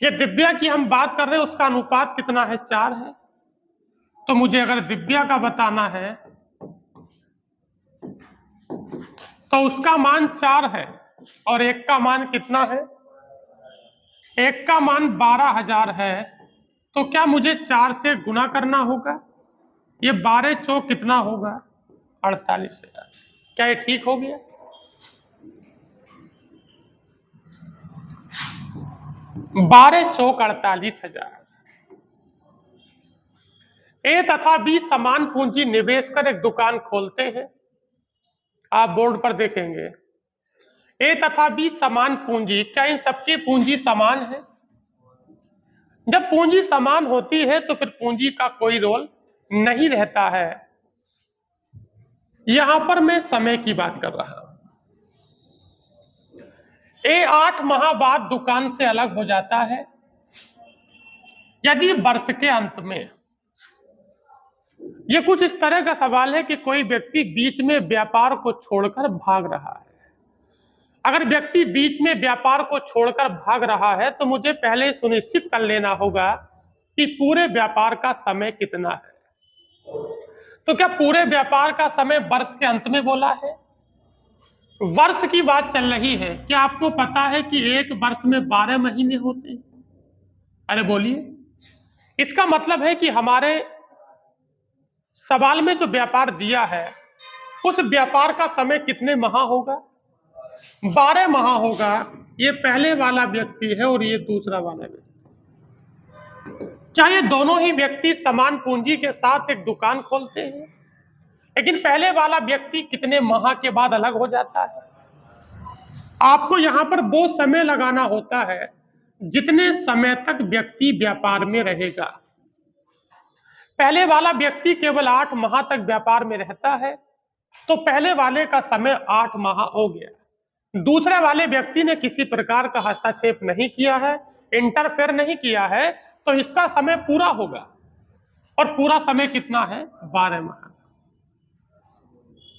ये दिव्या की हम बात कर रहे हैं, उसका अनुपात कितना है? 4 है। तो मुझे अगर दिव्या का बताना है तो उसका मान 4 है और एक का मान कितना है? एक का मान 12,000 है। तो क्या मुझे 4 से गुना करना होगा? ये 12 चौक कितना होगा? 48,000। क्या ये ठीक हो गया? 12 चौक 48,000। ए तथा बी समान पूंजी निवेश कर एक दुकान खोलते हैं। आप बोर्ड पर देखेंगे ए तथा बी समान पूंजी, क्या इन सबकी पूंजी समान है? जब पूंजी समान होती है तो फिर पूंजी का कोई रोल नहीं रहता है। यहां पर मैं समय की बात कर रहा हूं। ए 8 माह बाद दुकान से अलग हो जाता है। यदि वर्ष के अंत में, यह कुछ इस तरह का सवाल है कि कोई व्यक्ति बीच में व्यापार को छोड़कर भाग रहा है। अगर व्यक्ति बीच में व्यापार को छोड़कर भाग रहा है तो मुझे पहले सुनिश्चित कर लेना होगा कि पूरे व्यापार का समय कितना है। तो क्या पूरे व्यापार का समय वर्ष के अंत में बोला है? वर्ष की बात चल रही है। क्या आपको पता है कि एक वर्ष में 12 महीने होते हैं? अरे बोलिए। इसका मतलब है कि हमारे सवाल में जो व्यापार दिया है उस व्यापार का समय कितने माह होगा? 12 माह होगा। ये पहले वाला व्यक्ति है और ये दूसरा वाला व्यक्ति। क्या ये दोनों ही व्यक्ति समान पूंजी के साथ एक दुकान खोलते हैं? लेकिन पहले वाला व्यक्ति कितने माह के बाद अलग हो जाता है? आपको यहां पर वो समय लगाना होता है जितने समय तक व्यक्ति व्यापार में रहेगा। पहले वाला व्यक्ति केवल 8 माह तक व्यापार में रहता है, तो पहले वाले का समय 8 माह हो गया। दूसरे वाले व्यक्ति ने किसी प्रकार का हस्तक्षेप नहीं किया है, इंटरफेयर नहीं किया है, तो इसका समय पूरा होगा। और पूरा समय कितना है? 12 माह।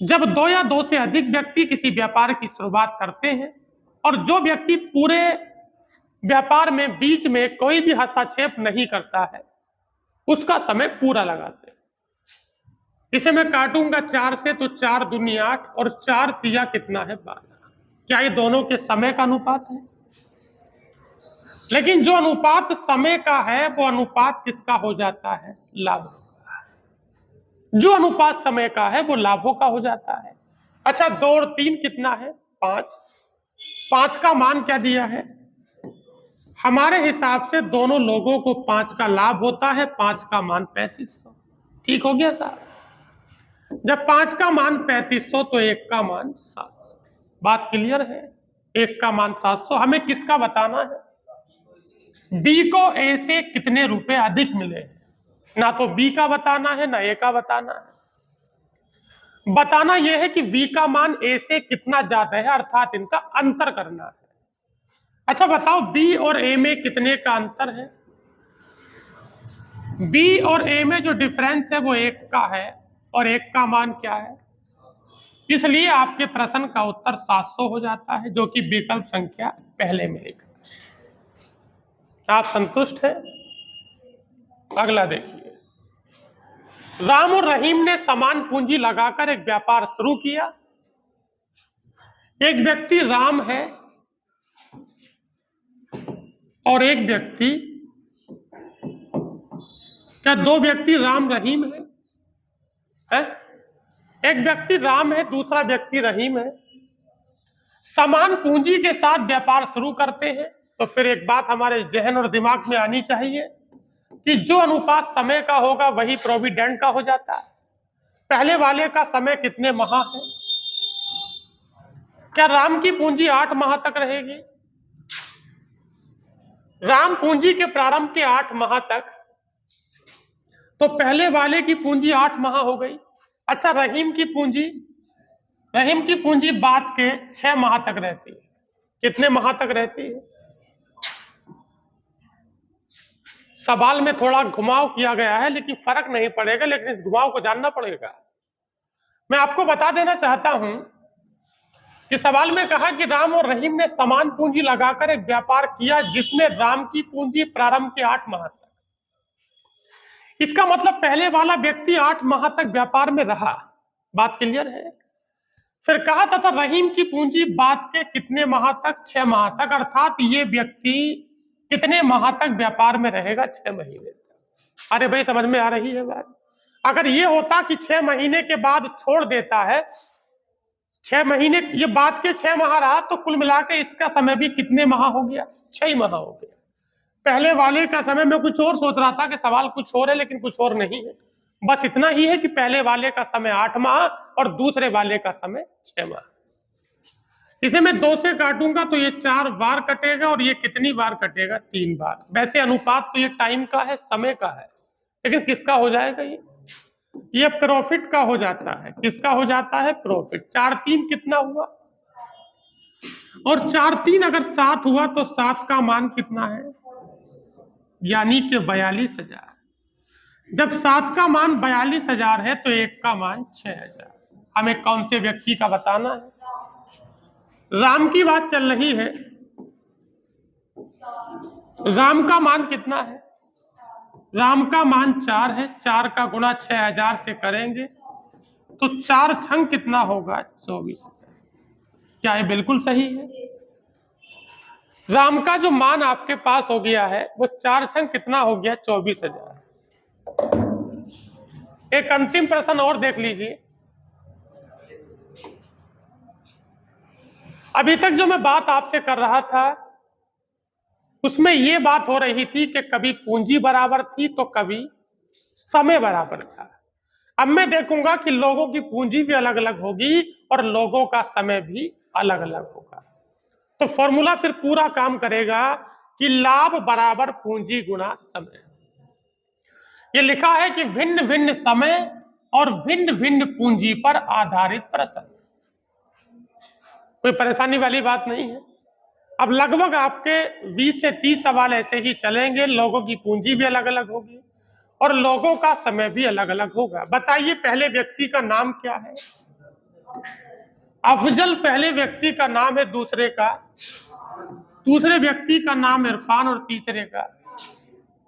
जब 2 या 2 से अधिक व्यक्ति किसी व्यापार की शुरुआत करते हैं और जो व्यक्ति पूरे व्यापार में बीच में कोई भी हस्तक्षेप नहीं करता है, उसका समय पूरा लगाते हैं। इसे मैं काटूंगा 4 से, तो 4 दूनी 8 और 4 तिया कितना है? 12। क्या ये दोनों के समय का अनुपात है? लेकिन जो अनुपात समय का है वो अनुपात किसका हो जाता है? लाभों का। जो अनुपात समय का है वो लाभों का हो जाता है। अच्छा, 2 और 3 कितना है? 5। 5 का मान क्या दिया है? हमारे हिसाब से दोनों लोगों को 5 का लाभ होता है। 5 का मान 3500। ठीक हो गया साहब? जब 5 का मान 3500 तो 1 का मान 700। बात क्लियर है? 1 का मान 700। हमें किसका बताना है? बी को ए से कितने रुपए अधिक मिले। ना तो बी का बताना है ना ए का बताना है। बताना यह है कि बी का मान ए से कितना ज्यादा है, अर्थात इनका अंतर करना है। अच्छा बताओ, बी और ए में कितने का अंतर है? बी और ए में जो डिफरेंस है वो 1 का है और 1 का मान क्या है? इसलिए आपके प्रश्न का उत्तर 700 हो जाता है, जो कि विकल्प संख्या पहले में लिखा। आप संतुष्ट हैं? अगला देखिए। राम और रहीम ने समान पूंजी लगाकर एक व्यापार शुरू किया। एक व्यक्ति राम है और एक व्यक्ति, क्या 2 व्यक्ति राम रहीम है? एक व्यक्ति राम है, दूसरा व्यक्ति रहीम है। समान पूंजी के साथ व्यापार शुरू करते हैं। तो फिर एक बात हमारे जहन और दिमाग में आनी चाहिए कि जो अनुपात समय का होगा वही प्रोविडेंट का हो जाता है। पहले वाले का समय कितने माह है? क्या राम की पूंजी 8 माह तक रहेगी? राम पूंजी के प्रारंभ के 8 माह तक, तो पहले वाले की पूंजी 8 माह हो गई। अच्छा, रहीम की पूंजी बाद के 6 माह तक रहती है। कितने माह तक रहती है? सवाल में थोड़ा घुमाव किया गया है, लेकिन फर्क नहीं पड़ेगा, लेकिन इस घुमाव को जानना पड़ेगा। मैं आपको बता देना चाहता हूं कि सवाल में कहा कि राम और रहीम ने समान पूंजी लगाकर एक व्यापार किया जिसमें राम की पूंजी प्रारंभ के 8 माह तक। इसका मतलब पहले वाला व्यक्ति 8 माह तक व्यापार में रहा। बात क्लियर है? फिर कहा तथा रहीम की पूंजी बाद के कितने माह तक? 6 माह तक। अर्थात ये व्यक्ति कितने माह तक व्यापार में रहेगा? 6 महीने। अरे भाई समझ में आ रही है बात? अगर ये होता कि 6 महीने के बाद छोड़ देता है, 6 महीने, ये बाद के 6 माह रहा, तो कुल मिला के इसका समय भी कितने माह हो गया? 6 माह हो गया। पहले वाले का समय मैं कुछ और सोच रहा था कि सवाल कुछ और है, लेकिन कुछ और नहीं है। बस इतना ही है कि पहले वाले का समय 8 माह और दूसरे वाले का समय 6 माह। इसे मैं 2 से काटूंगा तो ये 4 बार कटेगा, और ये कितनी बार कटेगा? 3 बार। वैसे अनुपात तो ये टाइम का है, समय का है, लेकिन किसका हो जाएगा? ये प्रॉफिट का हो जाता है। किसका हो जाता है? प्रॉफिट। 4 3 कितना हुआ? और 4 3 अगर 7 हुआ तो 7 का मान कितना है? यानी कि 42,000। जब 7 का मान 42,000 है तो 1 का मान 6,000। हमें कौन से व्यक्ति का बताना है? राम की बात चल रही है। राम का मान कितना है? राम का मान 4 है। 4 का गुणा 6,000 से करेंगे तो 4 छंग कितना होगा? 24,000। क्या ये बिल्कुल सही है? राम का जो मान आपके पास हो गया है वो 4 छंग कितना हो गया? 24,000। एक अंतिम प्रश्न और देख लीजिए। अभी तक जो मैं बात आपसे कर रहा था उसमें ये बात हो रही थी कि कभी पूंजी बराबर थी तो कभी समय बराबर था। अब मैं देखूंगा कि लोगों की पूंजी भी अलग अलग होगी और लोगों का समय भी अलग अलग होगा। तो फॉर्मूला फिर पूरा काम करेगा कि लाभ बराबर पूंजी गुणा समय। ये लिखा है कि भिन्न भिन्न समय और भिन्न भिन्न पूंजी पर आधारित प्रश्न। कोई परेशानी वाली बात नहीं है। अब लगभग आपके 20 से 30 सवाल ऐसे ही चलेंगे। लोगों की पूंजी भी अलग अलग होगी और लोगों का समय भी अलग अलग होगा। बताइए पहले व्यक्ति का नाम क्या है? अफजल पहले व्यक्ति का नाम है, दूसरे व्यक्ति का नाम इरफान और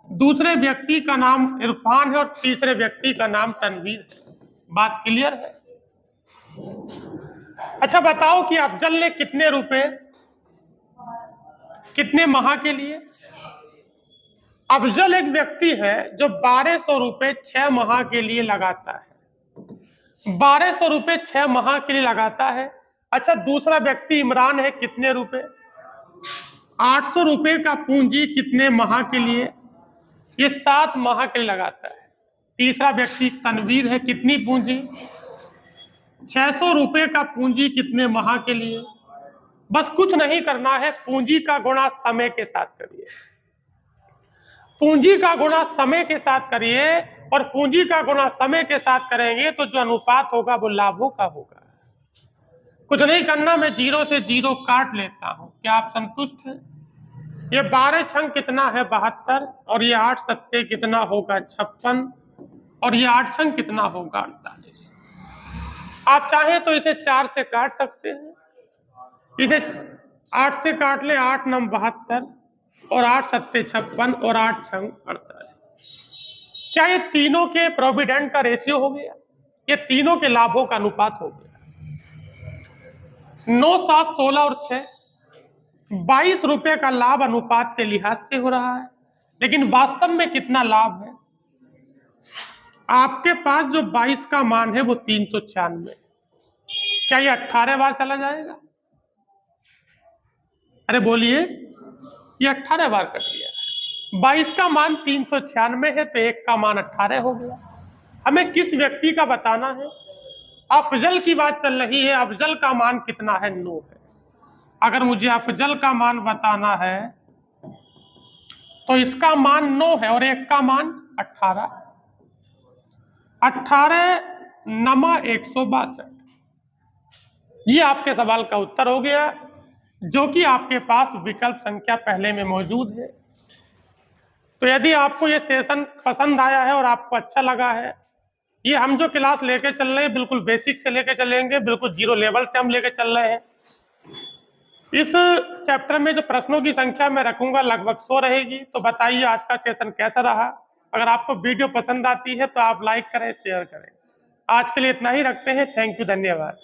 दूसरे व्यक्ति का नाम इरफान है और तीसरे व्यक्ति का नाम तनवीर है। बात क्लियर है? अच्छा बताओ कि अफजल ने कितने रुपए कितने माह के लिए? अफजल एक व्यक्ति है जो 1200 रुपए 6 माह के लिए लगाता है। 1200 रुपए 6 माह के लिए लगाता है। अच्छा दूसरा व्यक्ति इमरान है, कितने रुपए? 800 रुपए का पूंजी कितने माह के लिए? ये 7 माह के लिए लगाता है। तीसरा व्यक्ति तनवीर है, कितनी पूंजी? 600 रुपए का पूंजी कितने माह के लिए? बस कुछ नहीं करना है, पूंजी का गुणा समय के साथ करिए। पूंजी का गुणा समय के साथ करिए और पूंजी का गुणा समय के साथ करेंगे तो जो अनुपात होगा वो लाभों का होगा। कुछ नहीं करना, मैं 0 से 0 काट लेता हूं। क्या आप संतुष्ट हैं? ये 12 छंग कितना है? 72। और ये 8 सत्ते कितना होगा? 56। और ये 8 छंग कितना होगा? 48। आप चाहें तो इसे 4 से काट सकते हैं। इसे 8 से काट ले, 8 9 72 और 8 सत्ते 56 और 8 छंग 48। क्या ये तीनों के प्रोविडेंट का रेशियो हो गया? ये तीनों के लाभों का अनुपात हो गया। 9 7 16 और 6 22 रुपए का लाभ अनुपात के लिहाज से हो रहा है, लेकिन वास्तव में कितना लाभ है? आपके पास जो 22 का मान है वो 396। क्या ये 18 बार चला जाएगा? अरे बोलिए, ये 18 बार कर दिया। 22 का मान 396 है तो 1 का मान 18 हो गया। हमें किस व्यक्ति का बताना है? अफजल की बात चल रही है। अफजल का मान कितना है? 9 है। अगर मुझे अफजल का मान बताना है तो इसका मान 9 है और 1 का मान 18। 18 नमा 162। ये आपके सवाल का उत्तर हो गया, जो कि आपके पास विकल्प संख्या पहले में मौजूद है। तो यदि आपको ये सेशन पसंद आया है और आपको अच्छा लगा है, ये हम जो क्लास लेके चल रहे हैं बिल्कुल बेसिक से लेके चलेंगे, बिल्कुल 0 लेवल से हम लेके चल रहे हैं। इस चैप्टर में जो प्रश्नों की संख्या मैं रखूंगा लगभग 100 रहेगी। तो बताइए आज का सेशन कैसा रहा? अगर आपको वीडियो पसंद आती है तो आप लाइक करें, शेयर करें। आज के लिए इतना ही रखते हैं। थैंक यू, धन्यवाद।